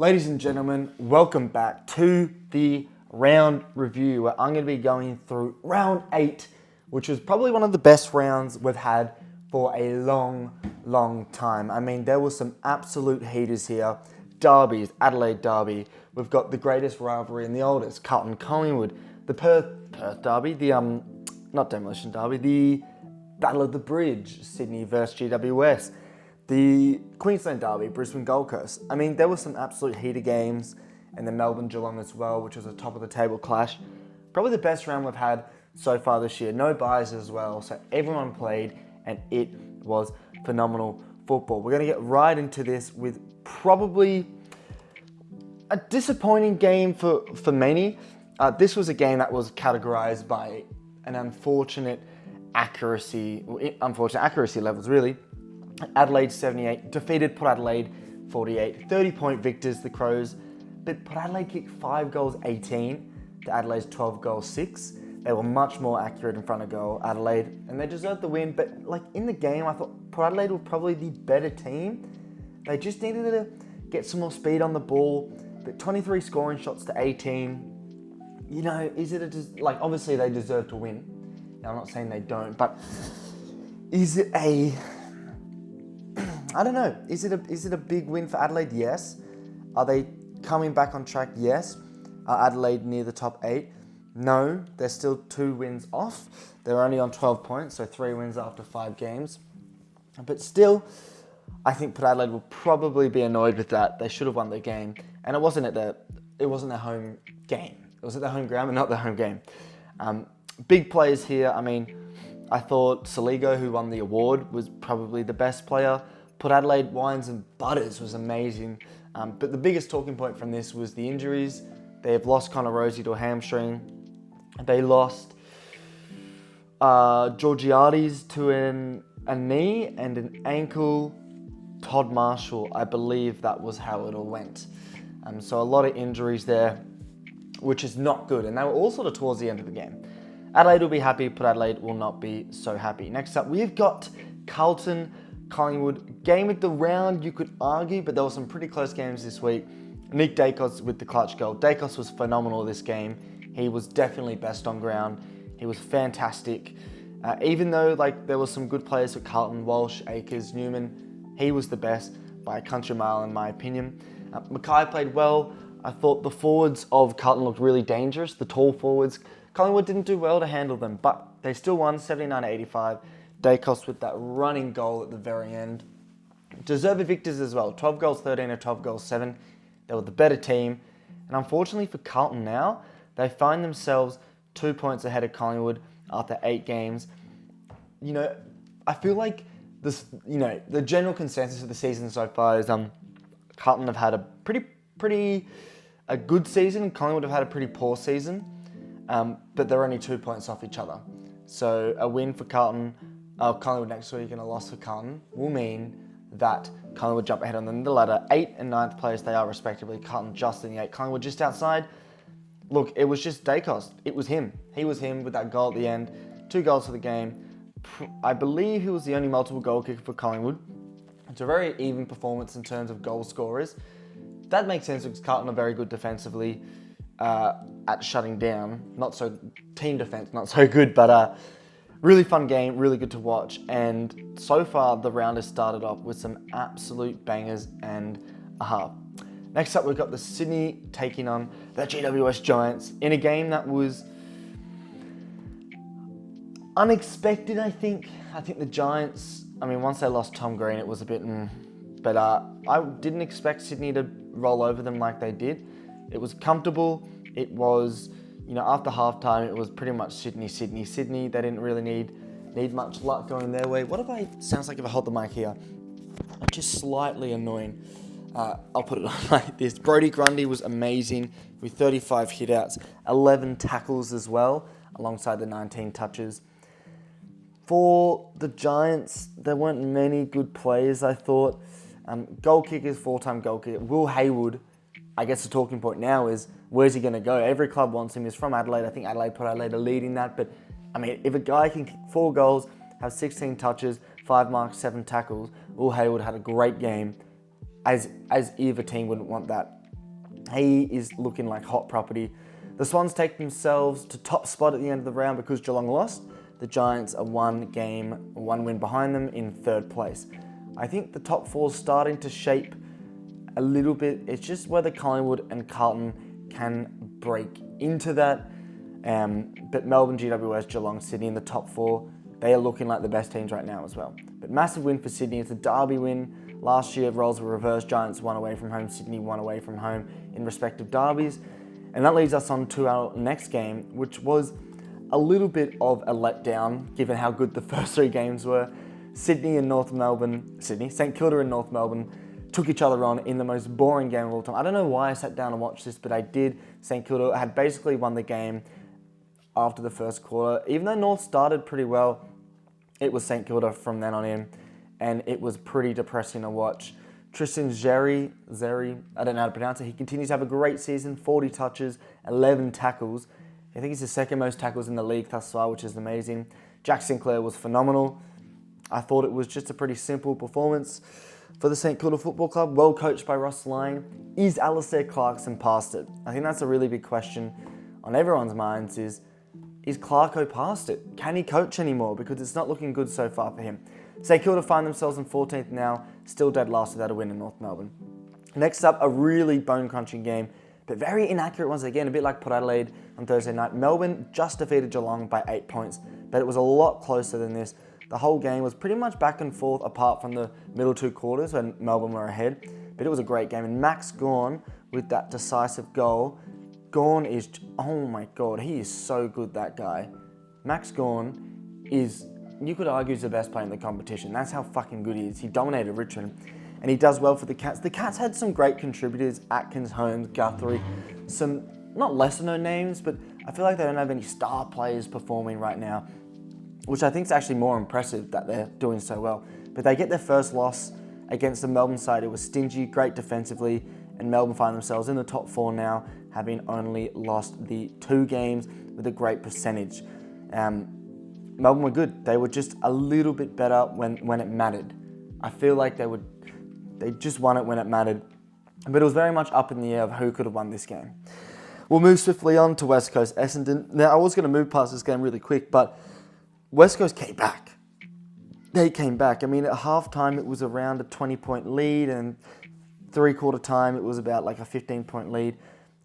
Ladies and gentlemen, welcome back to the round review where I'm going to be going through round 8, which was probably one of the best rounds we've had for a long time. I mean, there were some absolute heaters here. Derbies, Adelaide Derby. We've got the greatest rivalry and the oldest, Carlton Collingwood. The Perth Derby, the not Demolition Derby, the Battle of the Bridge, Sydney versus GWS. The Queensland Derby, Brisbane Gold Coast. I mean, there were some absolute heater games, and the Melbourne Geelong as well, which was a top of the table clash. Probably the best round we've had so far this year. No buys as well, so everyone played, and it was phenomenal football. We're going to get right into this with probably a disappointing game for many. This was a game that was categorized by an unfortunate accuracy levels, really. Adelaide 78, defeated Port Adelaide 48, 30-point victors, the Crows. But Port Adelaide kicked 5 goals 18 to Adelaide's 12 goals 6. They were much more accurate in front of goal, Adelaide, and they deserved the win. But like in the game, I thought Port Adelaide were probably the better team. They just needed to get some more speed on the ball. But 23 scoring shots to 18. You know, is it obviously they deserve to win. Now, I'm not saying they don't, but is it a... I don't know. Is it a big win for Adelaide? Yes. Are they coming back on track? Yes. Are Adelaide near the top 8? No. They're still 2 wins off. They're only on 12 points, so 3 wins after 5 games. But still, I think Port Adelaide will probably be annoyed with that. They should have won the game, and it wasn't their home game. It was at their home ground, but not their home game. Big players here. I mean, I thought Saligo, who won the award, was probably the best player. Port Adelaide, Wines and Butters was amazing. But the biggest talking point from this was the injuries. They have lost Connor Rosie to a hamstring. They lost Georgiades to a knee and an ankle. Todd Marshall, I believe that was how it all went. So a lot of injuries there, which is not good. And they were all sort of towards the end of the game. Adelaide will be happy, Port Adelaide will not be so happy. Next up, we've got Carlton Collingwood. Game of the round, you could argue, but there were some pretty close games this week. Nick Dacos with the clutch goal. Dacos was phenomenal this game. He was definitely best on ground. He was fantastic. Even though there were some good players for Carlton, Walsh, Akers, Newman, he was the best by a country mile in my opinion. Mackay played well. I thought the forwards of Carlton looked really dangerous, the tall forwards. Collingwood didn't do well to handle them, but they still won 79-85. Dacos with that running goal at the very end. Deserved victors as well. 12 goals 13 or 12 goals 7. They were the better team. And unfortunately for Carlton now, they find themselves 2 points ahead of Collingwood after 8 games. You know, I feel like this, the general consensus of the season so far is Carlton have had a pretty good season and Collingwood have had a pretty poor season. But they're only 2 points off each other. So a win for Collingwood next week and a loss for Carlton will mean that Collingwood jump ahead on them the ladder. 8th and 9th place they are respectively. Carlton just in the 8. Collingwood just outside. Look, it was just Dacos. It was him. He was him with that goal at the end. 2 goals for the game. I believe he was the only multiple goal kicker for Collingwood. It's a very even performance in terms of goal scorers. That makes sense because Carlton are very good defensively at shutting down. Not so team defense, not so good, but really fun game, really good to watch. And so far, the round has started off with some absolute bangers and a half. Next up, we've got the Sydney taking on the GWS Giants in a game that was unexpected, I think. I think the Giants, once they lost Tom Green, it was a bit... But I didn't expect Sydney to roll over them like they did. It was comfortable. It was... after halftime, it was pretty much Sydney. They didn't really need much luck going their way. What if sounds like if I hold the mic here? Just slightly annoying. I'll put it on like this. Brodie Grundy was amazing with 35 hitouts, 11 tackles as well, alongside the 19 touches. For the Giants, there weren't many good players, I thought. Goal kickers, 4-time goal kicker. Will Hayward, I guess the talking point now is, where's he going to go? Every club wants him. He's from Adelaide. I think Port Adelaide are leading that. But, if a guy can kick 4 goals, have 16 touches, 5 marks, 7 tackles, Will Hayward had a great game, as either team wouldn't want that. He is looking like hot property. The Swans take themselves to top spot at the end of the round because Geelong lost. The Giants are one win behind them in third place. I think the top four is starting to shape a little bit. It's just whether Collingwood and Carlton can break into that. But Melbourne, GWS, Geelong, Sydney in the top four, they are looking like the best teams right now as well. But massive win for Sydney. It's a derby win. Last year, roles were reversed. Giants won away from home. Sydney won away from home in respective derbies. And that leads us on to our next game, which was a little bit of a letdown, given how good the first three games were. St Kilda and North Melbourne took each other on in the most boring game of all time. I don't know why I sat down and watched this, but I did. St Kilda had basically won the game after the first quarter. Even though North started pretty well, it was St Kilda from then on in, and it was pretty depressing to watch. Tristan Xerri, I don't know how to pronounce it, he continues to have a great season, 40 touches, 11 tackles. I think he's the second most tackles in the league thus far, which is amazing. Jack Sinclair was phenomenal. I thought it was just a pretty simple performance for the St Kilda Football Club, well coached by Ross Lyon. Is Alistair Clarkson past it? I think that's a really big question on everyone's minds is Clarko past it? Can he coach anymore? Because it's not looking good so far for him. St Kilda find themselves in 14th now, still dead last without a win in North Melbourne. Next up, a really bone-crunching game, but very inaccurate once again, a bit like Port Adelaide on Thursday night. Melbourne just defeated Geelong by 8 points, but it was a lot closer than this. The whole game was pretty much back and forth apart from the middle two quarters when Melbourne were ahead, but it was a great game. And Max Gawn with that decisive goal. Gawn is, oh my God, he is so good, that guy. Max Gawn is, you could argue, he's the best player in the competition. That's how fucking good he is. He dominated Richmond, and he does well for the Cats. The Cats had some great contributors, Atkins, Holmes, Guthrie, some not lesser known names, but I feel like they don't have any star players performing right now, which I think is actually more impressive that they're doing so well. But they get their first loss against the Melbourne side. It was stingy, great defensively, and Melbourne find themselves in the top four now, having only lost the 2 games with a great percentage. Melbourne were good. They were just a little bit better when it mattered. I feel like they just won it when it mattered. But it was very much up in the air of who could have won this game. We'll move swiftly on to West Coast Essendon. Now, I was going to move past this game really quick, but West Coast came back. They came back. I mean, at halftime, it was around a 20-point lead, and three-quarter time, it was about like a 15-point lead.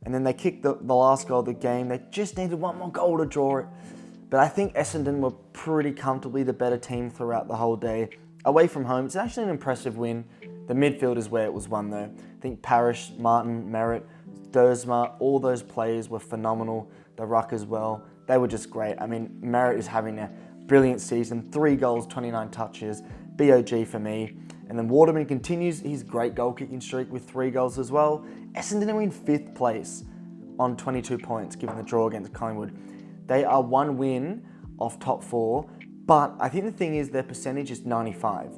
And then they kicked the last goal of the game. They just needed one more goal to draw it. But I think Essendon were pretty comfortably the better team throughout the whole day. Away from home, it's actually an impressive win. The midfield is where it was won, though. I think Parrish, Martin, Merritt, Dersma, all those players were phenomenal. The ruck as well. They were just great. I mean, Merritt is having a brilliant season. 3 goals, 29 touches. BOG for me. And then Waterman continues his great goal-kicking streak with 3 goals as well. Essendon are in 5th place on 22 points, given the draw against Collingwood. They are 1 win off top 4, but I think the thing is their percentage is 95.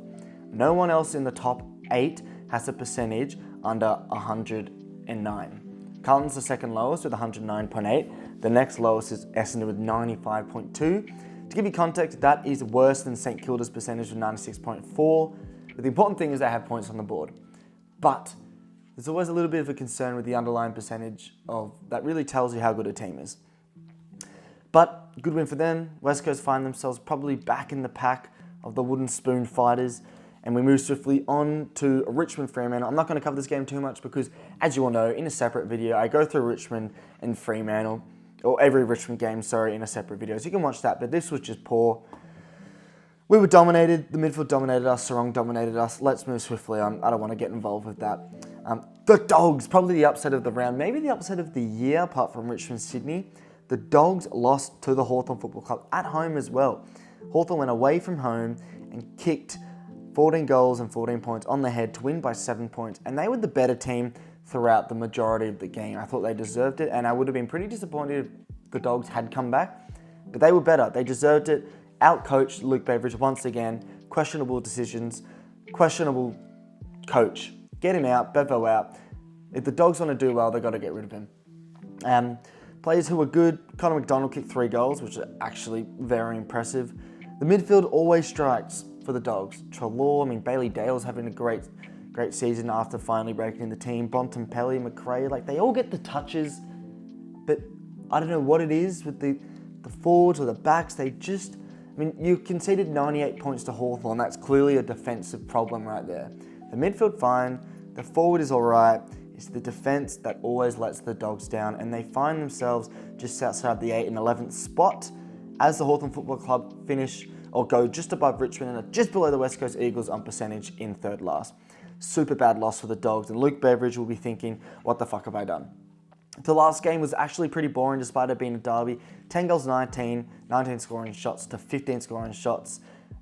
No one else in the top 8 has a percentage under 109. Carlton's the second lowest with 109.8. The next lowest is Essendon with 95.2. To give you context, that is worse than St Kilda's percentage of 96.4. But the important thing is they have points on the board. But there's always a little bit of a concern with the underlying percentage of that really tells you how good a team is. But good win for them. West Coast find themselves probably back in the pack of the wooden spoon fighters. And we move swiftly on to Richmond Fremantle. I'm not going to cover this game too much because, as you all know, in a separate video, I go through Richmond and Fremantle, or every Richmond game, in a separate video. So you can watch that, but this was just poor. We were dominated. The midfield dominated us. Sarong dominated us. Let's move swiftly on. I don't want to get involved with that. The Dogs, probably the upset of the round, maybe the upset of the year, apart from Richmond Sydney. The Dogs lost to the Hawthorn Football Club at home as well. Hawthorn went away from home and kicked 14 goals and 14 points on the head to win by 7 points. And they were the better team throughout the majority of the game. I thought they deserved it, and I would have been pretty disappointed if the Dogs had come back. But they were better. They deserved it. Out-coached Luke Beveridge once again. Questionable decisions. Questionable coach. Get him out. Bevo out. If the Dogs want to do well, they've got to get rid of him. Players who were good. Connor McDonald kicked 3 goals, which are actually very impressive. The midfield always strikes for the Dogs. Trelaw, Bailey Dale's having a great great season after finally breaking in the team. Bontempelli, McRae, like they all get the touches, but I don't know what it is with the forwards or the backs. They just, I mean, you conceded 98 points to Hawthorn. That's clearly a defensive problem right there. The midfield fine, the forward is all right. It's the defense that always lets the Dogs down, and they find themselves just outside the 8th and 11th spot as the Hawthorn Football Club finish or go just above Richmond and are just below the West Coast Eagles on percentage in third last. Super bad loss for the Dogs, and Luke Beveridge will be thinking, what the fuck have I done? The last game was actually pretty boring despite it being a derby. 10 goals, 19 scoring shots to 15 scoring shots.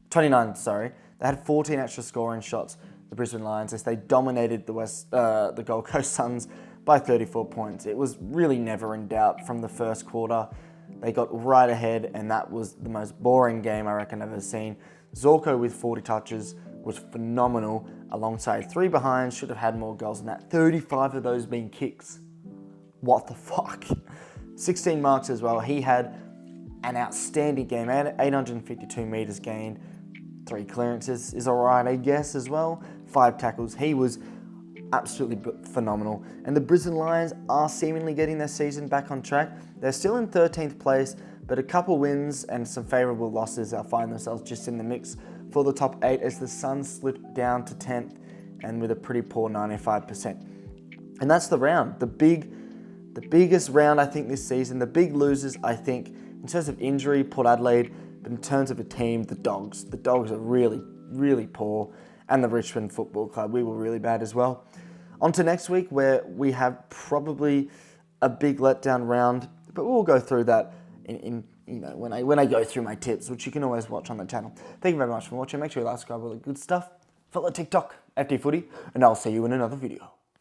29, sorry. They had 14 extra scoring shots, the Brisbane Lions, as they dominated the Gold Coast Suns by 34 points. It was really never in doubt from the first quarter. They got right ahead, and that was the most boring game I reckon I've ever seen. Zorko with 40 touches was phenomenal, alongside 3 behinds, should have had more goals than that. 35 of those being kicks. What the fuck? 16 marks as well. He had an outstanding game, 852 metres gained, 3 clearances is alright, I guess, as well. 5 tackles. He was absolutely phenomenal. And the Brisbane Lions are seemingly getting their season back on track. They're still in 13th place, but a couple wins and some favourable losses they'll find themselves just in the mix for the top 8 as the Suns slipped down to 10th and with a pretty poor 95%. And that's the round. The biggest round, I think, this season. The big losers, I think, in terms of injury, Port Adelaide, but in terms of a team, the Dogs. The Dogs are really, really poor. And the Richmond Football Club, we were really bad as well. On to next week, where we have probably a big letdown round, but we'll go through that when I go through my tips, which you can always watch on the channel. Thank you very much for watching. Make sure you like, subscribe, all the good stuff. Follow TikTok, FTFooty, and I'll see you in another video.